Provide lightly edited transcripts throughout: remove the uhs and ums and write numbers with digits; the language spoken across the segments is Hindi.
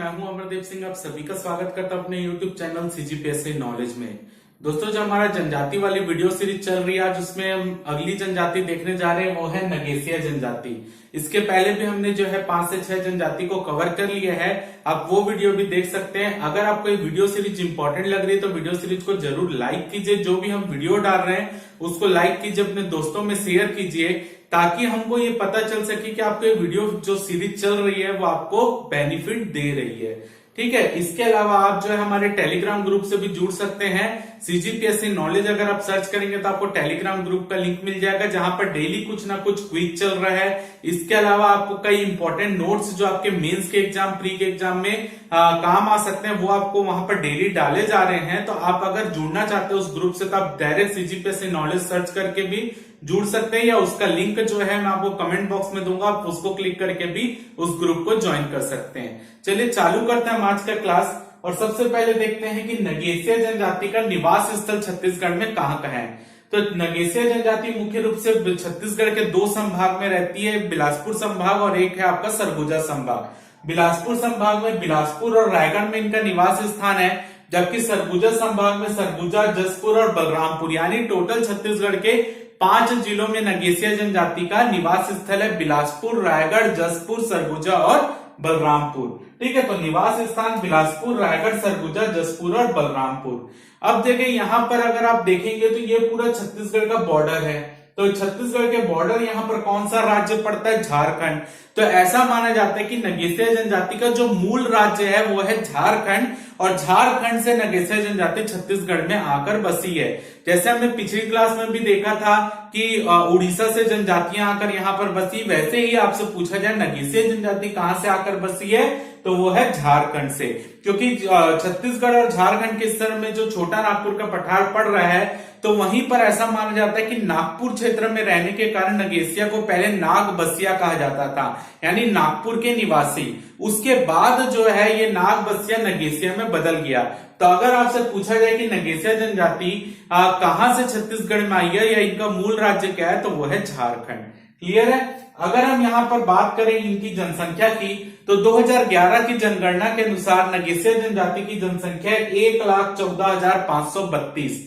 मैं हूं अमरदेव सिंह। आप सभी का स्वागत करता हूं अपने YouTube चैनल CGPSC नॉलेज में। दोस्तों, जो हमारा जनजाति वाली वीडियो सीरीज चल रही है, आज उसमें हम अगली जनजाति देखने जा रहे हैं, वो है नगेसिया जनजाति। इसके पहले भी हमने जो है 5 से 6 जनजाति को कवर कर लिया है। आप वो वीडियो भी देख सकते हैं। अगर आपको ये वीडियो सीरीज इंपॉर्टेंट लग रही है तो वीडियो सीरीज को जरूर लाइक कीजिए। जो भी हम वीडियो डाल रहे हैं उसको लाइक कीजिए, अपने दोस्तों में शेयर कीजिए, ताकि हमको ये पता चल सके कि आपको ये वीडियो जो सीरीज चल रही है वो आपको बेनिफिट दे रही है। ठीक है। इसके अलावा आप जो है हमारे टेलीग्राम ग्रुप से भी जुड़ सकते हैं। CGPSC नॉलेज अगर आप सर्च करेंगे तो आपको टेलीग्राम ग्रुप का लिंक मिल जाएगा, जहां पर डेली कुछ ना कुछ क्विज चल रहा है। इसके अलावा आपको कई इंपॉर्टेंट नोट्स जो आपके मेंस के एग्जाम, प्री के एग्जाम में काम आ सकते हैं, वो आपको वहां पर डेली डाले जा रहे हैं। तो आप अगर जुड़ना चाहते हो उस ग्रुप से तो आप डायरेक्ट CGPSC नॉलेज सर्च करके भी जुड़ सकते हैं, या उसका लिंक जो है मैं आपको कमेंट बॉक्स में दूंगा, आप उसको क्लिक करके भी उस ग्रुप को ज्वाइन कर सकते हैं। चलिए चालू करते हैं आज का क्लास। और सबसे पहले देखते हैं कि नगेसिया जनजाति का निवास स्थल छत्तीसगढ़ में कहाँ है। तो नगेसिया जनजाति मुख्य रूप से छत्तीसगढ़ के 2 संभाग में रहती है, बिलासपुर संभाग और एक है आपका सरगुजा संभाग। बिलासपुर संभाग में बिलासपुर और रायगढ़ में इनका निवास स्थान है, जबकि सरगुजा संभाग में सरगुजा, जसपुर और बलरामपुर, यानी टोटल छत्तीसगढ़ के 5 जिलों में नगेसिया जनजाति का निवास स्थल है। बिलासपुर, रायगढ़, जसपुर, सरगुजा और बलरामपुर। ठीक है। तो निवास स्थान बिलासपुर, रायगढ़, सरगुजा, जसपुर और बलरामपुर। अब देखिए यहाँ पर अगर आप देखेंगे तो ये पूरा छत्तीसगढ़ का बॉर्डर है। तो छत्तीसगढ़ के बॉर्डर यहाँ पर कौन सा राज्य पड़ता है? झारखंड। तो ऐसा माना जाता है कि नगेसिया जनजाति का जो मूल राज्य है वो है झारखंड, और झारखंड से नगेसिया जनजाति छत्तीसगढ़ में आकर बसी है। जैसे हमने पिछली क्लास में भी देखा था कि उड़ीसा से जनजातियां आकर यहाँ पर बसी, वैसे ही आपसे पूछा जाए नगेसिया जनजाति कहां से आकर बसी है, तो वो है झारखंड से। क्योंकि छत्तीसगढ़ और झारखंड के स्तर में जो छोटा नागपुर का पठार पड़ रहा है, तो वहीं पर ऐसा माना जाता है कि नागपुर क्षेत्र में रहने के कारण नगेसिया को पहले नाग बसिया कहा जाता था, यानी नागपुर के निवासी। उसके बाद जो है ये नाग बसिया नगेसिया में बदल गया। तो अगर आपसे पूछा जाए कि नगेसिया जनजाति कहां से छत्तीसगढ़ में आई है या इनका मूल राज्य क्या है, तो वो है झारखंड। क्लियर है। अगर हम यहाँ पर बात करें इनकी जनसंख्या की, तो 2011 की जनगणना के अनुसार नगेसिया जनजाति की जनसंख्या 1,14,532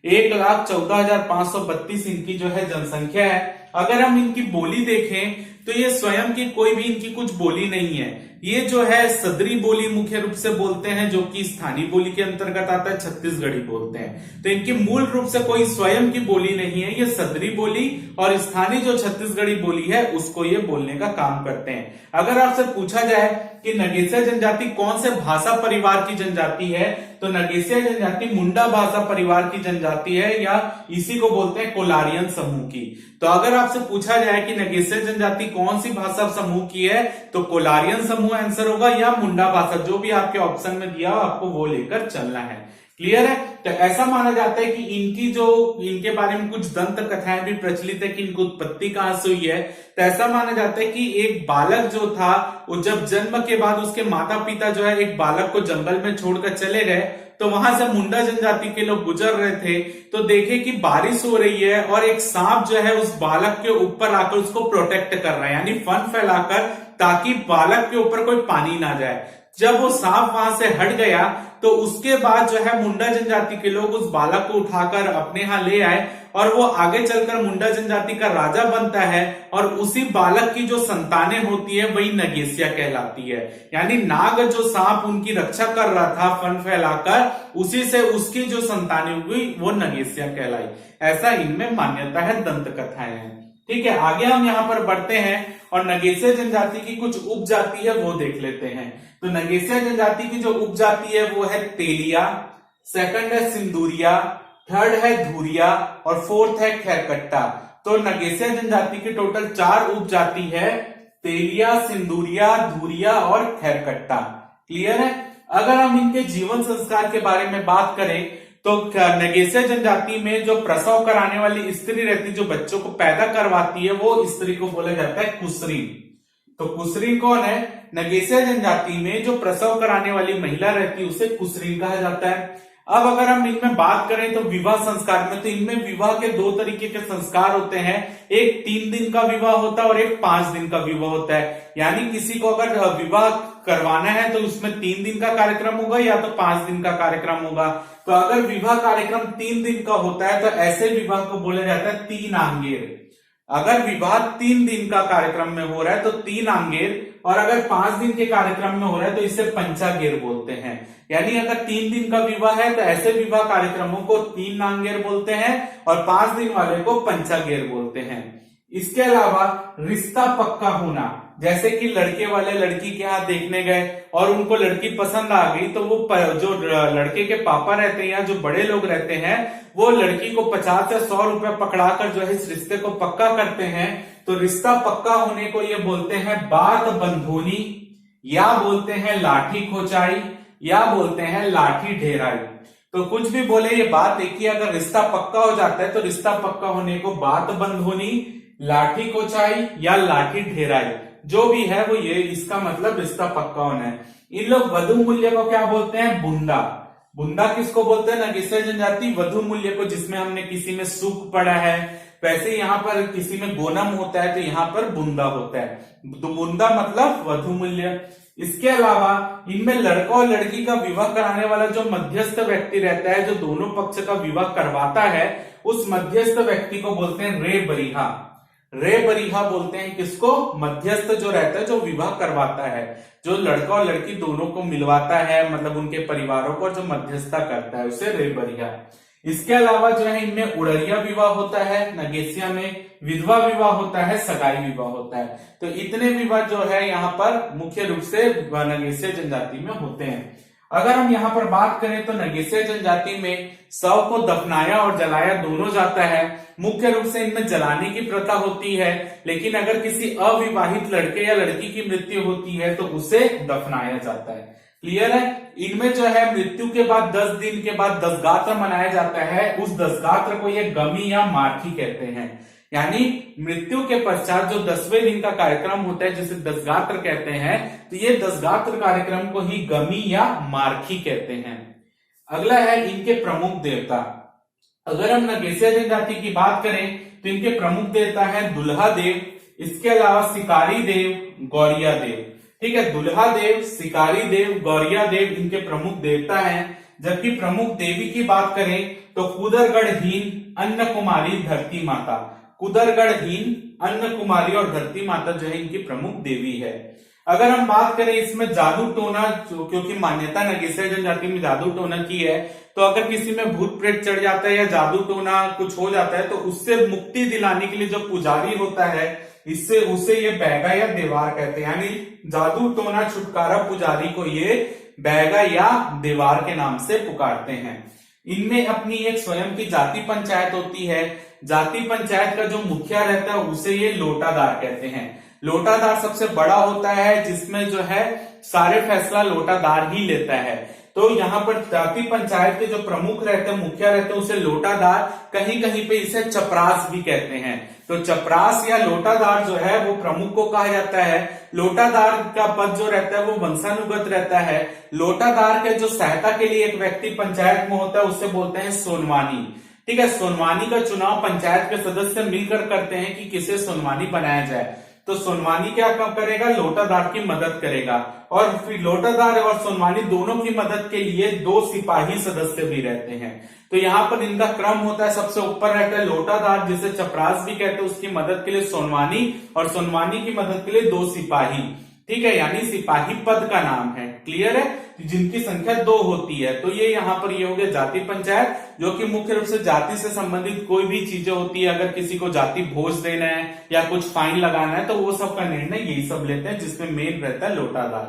1,14,532 इनकी जो है जनसंख्या है। अगर हम इनकी बोली देखें तो ये स्वयं की कोई भी इनकी कुछ बोली नहीं है। ये जो है सदरी बोली मुख्य रूप से बोलते हैं, जो कि स्थानीय बोली के अंतर्गत आता है, छत्तीसगढ़ी बोलते हैं। तो इनकी मूल रूप से कोई स्वयं की बोली नहीं है, ये सदरी बोली और स्थानीय जो छत्तीसगढ़ी बोली है उसको ये बोलने का काम करते हैं। अगर आपसे पूछा जाए कि नगेसिया जनजाति कौन से भाषा परिवार की जनजाति है, तो नगेसिया जनजाति मुंडा भाषा परिवार की जनजाति है, या इसी को बोलते हैं कोलारियन समूह की। तो अगर आपसे पूछा जाए कि नगेसिया जनजाति कौन सी भाषा समूह की है, तो कोलारियन समूह आंसर होगा, या मुंडा भाषा, जो भी आपके ऑप्शन में दिया हो आपको वो लेकर चलना है। क्लियर है। तो ऐसा माना जाता है कि इनके बारे में कुछ दंत कथाएं भी प्रचलित है कि इनकी उत्पत्ति कहां से हुई है। तो ऐसा माना जाता है कि एक बालक जो था, वो जब जन्म के बाद उसके माता पिता जो है एक बालक को जंगल में छोड़कर चले गए, तो वहां से मुंडा जनजाति के लोग गुजर रहे थे, तो देखे कि बारिश हो रही है और एक सांप जो है उस बालक के ऊपर आकर उसको प्रोटेक्ट कर रहा है, यानी फन फैलाकर, ताकि बालक के ऊपर कोई पानी ना जाए। जब वो सांप वहां से हट गया तो उसके बाद जो है मुंडा जनजाति के लोग उस बालक को उठाकर अपने यहां ले आए, और वो आगे चलकर मुंडा जनजाति का राजा बनता है, और उसी बालक की जो संतानें होती है वही नगेसिया कहलाती है। यानी नाग जो सांप उनकी रक्षा कर रहा था फन फैलाकर, उसी से उसकी जो संतानें हुई वो नगेसिया कहलाई। ऐसा इनमें मान्यता है, दंत कथाएं हैं। ठीक है। आगे हम यहाँ पर बढ़ते हैं और नगेसिया जनजाति की कुछ उपजाति है वो देख लेते हैं। तो नगेसिया जनजाति की जो उपजाति है वो है तेलिया, सेकंड है सिंदूरिया, थर्ड है धूरिया और फोर्थ है खैरकट्टा। तो नगेसिया जनजाति की टोटल 4 उपजाति है, तेलिया, सिंदूरिया, धूरिया और खैरकट्टा। क्लियर है। अगर हम इनके जीवन संस्कार के बारे में बात करें तो नगेसिया जनजाति में जो प्रसव कराने वाली स्त्री रहती है, जो बच्चों को पैदा करवाती है, वो स्त्री को बोला जाता है कुसरी। तो कुसरी कौन है? नगेसिया जनजाति में जो प्रसव कराने वाली महिला रहती है उसे कुसरी कहा जाता है। अब अगर हम इनमें बात करें तो विवाह संस्कार में, तो इनमें विवाह के दो तरीके के संस्कार होते हैं। एक 3 दिन का विवाह होता है और एक 5 दिन का विवाह होता है। यानी किसी को अगर विवाह करवाना है तो उसमें 3 दिन का कार्यक्रम होगा या तो 5 दिन का कार्यक्रम होगा। तो अगर विवाह कार्यक्रम 3 दिन का होता है तो ऐसे विवाह को बोला जाता है 3 आंगेर। अगर विवाह 3 दिन का कार्यक्रम में हो रहा है तो 3 आंगेर, और अगर 5 दिन के कार्यक्रम में हो रहा है तो इसे पंचागेर बोलते हैं। यानी अगर 3 दिन का विवाह है तो ऐसे विवाह कार्यक्रमों को 3 आंगेर बोलते हैं और 5 दिन वाले को पंचागेर बोलते हैं। इसके अलावा रिश्ता पक्का होना, जैसे कि लड़के वाले लड़की के यहाँ देखने गए और उनको लड़की पसंद आ गई, तो वो जो लड़के के पापा रहते हैं या जो बड़े लोग रहते हैं वो लड़की को 50 या 100 रुपए पकड़ाकर जो है इस रिश्ते को पक्का करते हैं। तो रिश्ता पक्का होने को ये बोलते हैं बात बंधोनी, या बोलते हैं लाठी खोचाई, या बोलते हैं लाठी ढेराई। तो कुछ भी बोले, ये बात एक ही, अगर रिश्ता पक्का हो जाता है तो रिश्ता पक्का होने को बात बंधोनी, लाठी कोचाई या लाठी ढेराई, जो भी है वो ये, इसका मतलब रिश्ता पक्का होना है। इन लोग वधु मूल्य को क्या बोलते हैं? बुंदा। बुंदा किसको बोलते हैं? नगीसिया जनजाति वधु मूल्य को, जिसमें हमने किसी में सुख पढ़ा है वैसे यहाँ पर किसी में गोनम होता है तो यहाँ पर बुंदा होता है। तो बुंदा मतलब वधु मूल्य। इसके अलावा इनमें लड़का और लड़की का विवाह कराने वाला जो मध्यस्थ व्यक्ति रहता है, जो दोनों पक्ष का विवाह करवाता है, उस मध्यस्थ व्यक्ति को बोलते हैं रे बरीहा। रे बरीहा बोलते हैं किसको? मध्यस्थ जो रहता है, जो विवाह करवाता है, जो लड़का और लड़की दोनों को मिलवाता है, मतलब उनके परिवारों को जो मध्यस्थता करता है, उसे रे बरीहा। इसके अलावा जो है इनमें उड़रिया विवाह होता है, नगेसिया में विधवा विवाह होता है, सगाई विवाह होता है। तो इतने विवाह जो है यहाँ पर मुख्य रूप से नगेसिया जनजाति में होते हैं। अगर हम यहाँ पर बात करें तो नगेसिया जनजाति में शव को दफनाया और जलाया दोनों जाता है। मुख्य रूप से इनमें जलाने की प्रथा होती है, लेकिन अगर किसी अविवाहित लड़के या लड़की की मृत्यु होती है तो उसे दफनाया जाता है। क्लियर है? इनमें जो है मृत्यु के बाद 10 दिन के बाद दशगात्र मनाया जाता है। उस दशगात्र को ये गमी या मार्खी कहते हैं। यानी मृत्यु के पश्चात जो 10वें दिन का कार्यक्रम होता है जिसे दशगात्र कहते हैं, तो ये दशगात्र कार्यक्रम को ही गमी या मार्खी कहते हैं। अगला है इनके प्रमुख देवता। अगर हम नगेसिया जनजाति की बात करें तो इनके प्रमुख देवता है दुल्हा देव, इसके अलावा शिकारी देव, गौरिया देव। ठीक है, दुल्हा देव, शिकारी देव, गौरिया देव इनके प्रमुख देवता हैं। जबकि प्रमुख देवी की बात करें तो कुदरगढ़हीन, अन्न कुमारी, धरती माता। कुदरगढ़हीन, अन्न कुमारी और धरती माता जो है इनकी प्रमुख देवी है। अगर हम बात करें इसमें जादू टोना, क्योंकि मान्यता नगेसिया जनजाति में जादू टोना की है, तो अगर किसी में भूत प्रेत चढ़ जाता है या जादू टोना कुछ हो जाता है तो उससे मुक्ति दिलाने के लिए जो पुजारी होता है, इससे उसे ये बैगा या देवार कहते हैं। यानी जादू टोना छुटकारा पुजारी को ये बैगा या देवार के नाम से पुकारते हैं। इनमें अपनी एक स्वयं की जाति पंचायत होती है। जाति पंचायत का जो मुखिया रहता है उसे ये लोटादार कहते हैं। लोटादार सबसे बड़ा होता है, जिसमें जो है सारे फैसला लोटादार ही लेता है। तो यहाँ पर जाति पंचायत के जो प्रमुख रहते हैं, मुखिया रहते हैं, उसे लोटादार, कहीं कहीं पे इसे चपरास भी कहते हैं। तो चपरास या लोटादार जो है वो प्रमुख को कहा जाता है। लोटादार का पद जो रहता है वो वंशानुगत रहता है। लोटादार के जो सहायता के लिए एक व्यक्ति पंचायत में होता है उसे बोलते हैं सोनवानी। ठीक है, सोनवानी का चुनाव पंचायत के सदस्य मिलकर करते हैं कि किसे सोनवानी बनाया जाए। तो सोनवानी क्या करेगा? लोटादार की मदद करेगा। और फिर लोटादार और सोनवानी दोनों की मदद के लिए 2 सिपाही सदस्य भी रहते हैं। तो यहाँ पर इनका क्रम होता है, सबसे ऊपर रहता है लोटादार जिसे चपरास भी कहते हैं, उसकी मदद के लिए सोनवानी, और सोनवानी की मदद के लिए 2 सिपाही। ठीक है, यानी सिपाही पद का नाम है। क्लियर है? जिनकी संख्या 2 होती है। तो ये यहाँ पर ये हो गया जाति पंचायत, जो कि मुख्य रूप से जाति से संबंधित कोई भी चीजें होती है, अगर किसी को जाति भोज देना है या कुछ फाइन लगाना है तो वो सब का निर्णय यही सब लेते हैं, जिसमें मेन रहता है लोटादार।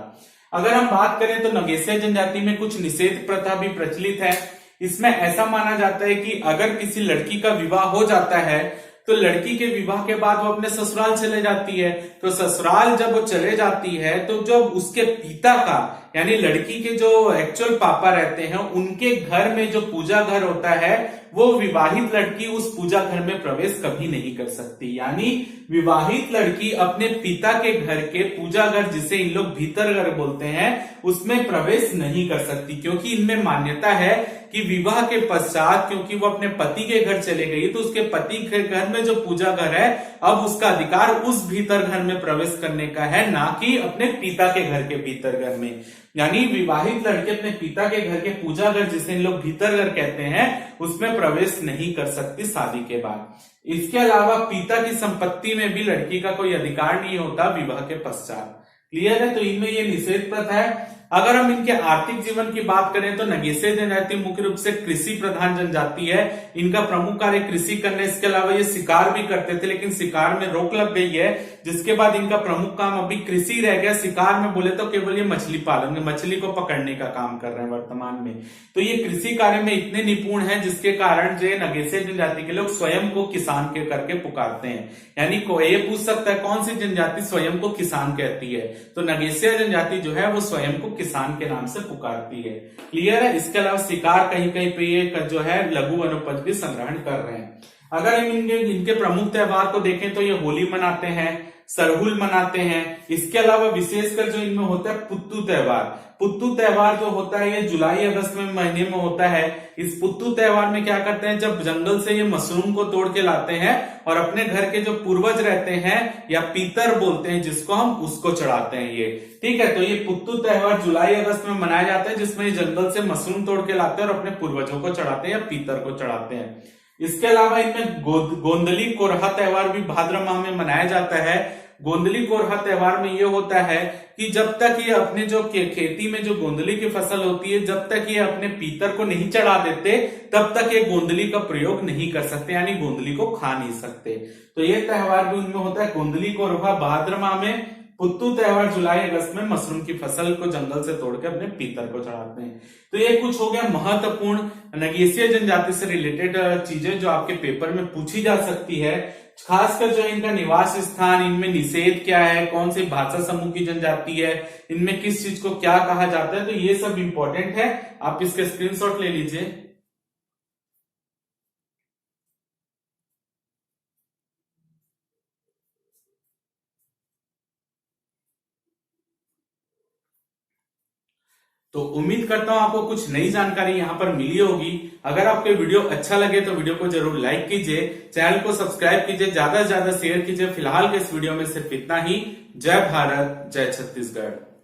अगर हम बात करें तो नगेसिया जनजाति में कुछ निषेध प्रथा भी प्रचलित है। इसमें ऐसा माना जाता है कि अगर किसी लड़की का विवाह हो जाता है तो लड़की के विवाह के बाद वो अपने ससुराल चले जाती है। तो ससुराल जब वो चले जाती है तो जब उसके पिता का, यानी लड़की के जो एक्चुअल पापा रहते हैं उनके घर में जो पूजा घर होता है वो विवाहित लड़की उस पूजा घर में प्रवेश कभी नहीं कर सकती। यानी विवाहित लड़की अपने पिता के घर के पूजा घर, जिसे इन लोग भीतर घर बोलते हैं, उसमें प्रवेश नहीं कर सकती, क्योंकि इनमें मान्यता है कि विवाह के पश्चात क्योंकि वो अपने पति के घर चले गई तो उसके पति के घर में जो पूजा घर है अब उसका अधिकार उस भीतर घर में प्रवेश करने का है, ना कि अपने पिता के घर के भीतर घर में। यानी विवाहित लड़के अपने पिता के घर के पूजा घर, जिसे इन लोग भीतर घर कहते हैं, उसमें प्रवेश नहीं कर सकती शादी के बाद। इसके अलावा पिता की संपत्ति में भी लड़की का कोई अधिकार नहीं होता विवाह के पश्चात। क्लियर है? तो इनमें ये निषेध प्रथा है। अगर हम इनके आर्थिक जीवन की बात करें तो नगेसिया जनजाति मुख्य रूप से कृषि प्रधान जनजाति है। इनका प्रमुख कार्य कृषि करना, इसके अलावा ये शिकार भी करते थे, लेकिन शिकार में रोक लग गई है, जिसके बाद इनका प्रमुख काम अभी कृषि रह गया। शिकार में बोले तो केवल ये मछली पालन, मछली को पकड़ने का काम कर रहे हैं वर्तमान में। तो ये कृषि कार्य में इतने निपुण है जिसके कारण जो नगेसिया जनजाति के लोग स्वयं को किसान के करके पुकारते हैं। यानी कोई ये पूछ सकता है कौन सी जनजाति स्वयं को किसान कहती है, तो नगेसिया जनजाति जो है वो स्वयं को किसान के नाम से पुकारती है। क्लियर है? इसके अलावा शिकार कहीं कहीं पे ये जो है लघु वनोपज भी संग्रहण कर रहे हैं। अगर हम इनके प्रमुख त्योहार को देखें तो ये होली मनाते हैं, सरहुल मनाते हैं। इसके अलावा विशेषकर जो इनमें होता है पुत्तू त्योहार। पुत्तू त्योहार जो होता है ये जुलाई अगस्त में महीने में होता है। इस पुत्तू त्योहार में क्या करते हैं, जब जंगल से ये मशरूम को तोड़ के लाते हैं और अपने घर के जो पूर्वज रहते हैं या पीतर बोलते हैं जिसको हम, उसको चढ़ाते हैं ये। ठीक है? तो ये पुत्तू त्योहार जुलाई अगस्त में मनाया जाता है, जिसमें जंगल से मशरूम तोड़ के लाते हैं और अपने पूर्वजों को चढ़ाते हैं या पीतर को चढ़ाते हैं। इसके अलावा इनमें गोंदली कोरहा त्योहार भी भाद्र माह में मनाया जाता है। गोंदली कोरहा त्योहार में ये होता है कि जब तक ये अपने जो खेती में जो गोंदली की फसल होती है, जब तक ये अपने पीतर को नहीं चढ़ा देते तब तक ये गोंदली का प्रयोग नहीं कर सकते, यानी गोंदली को खा नहीं सकते। तो ये त्योहार भी उनमें होता है। गोंदली कोरहा भाद्र माह में, पुत्तू त्योहार जुलाई अगस्त में मशरूम की फसल को जंगल से तोड़ के अपने पीतर को चढ़ाते हैं। तो ये कुछ हो गया महत्वपूर्ण नगेसिया जनजाति से रिलेटेड चीजें जो आपके पेपर में पूछी जा सकती है। खासकर जो इनका निवास स्थान, इनमें निषेध क्या है, कौन सी भाषा समूह की जनजाति है, इनमें किस चीज को क्या कहा जाता है, तो ये सब इंपॉर्टेंट है। आप इसके स्क्रीनशॉट ले लीजिए। तो उम्मीद करता हूं आपको कुछ नई जानकारी यहां पर मिली होगी। अगर आपको वीडियो अच्छा लगे तो वीडियो को जरूर लाइक कीजिए, चैनल को सब्सक्राइब कीजिए, ज्यादा से ज्यादा शेयर कीजिए। फिलहाल के इस वीडियो में सिर्फ इतना ही। जय भारत, जय छत्तीसगढ़।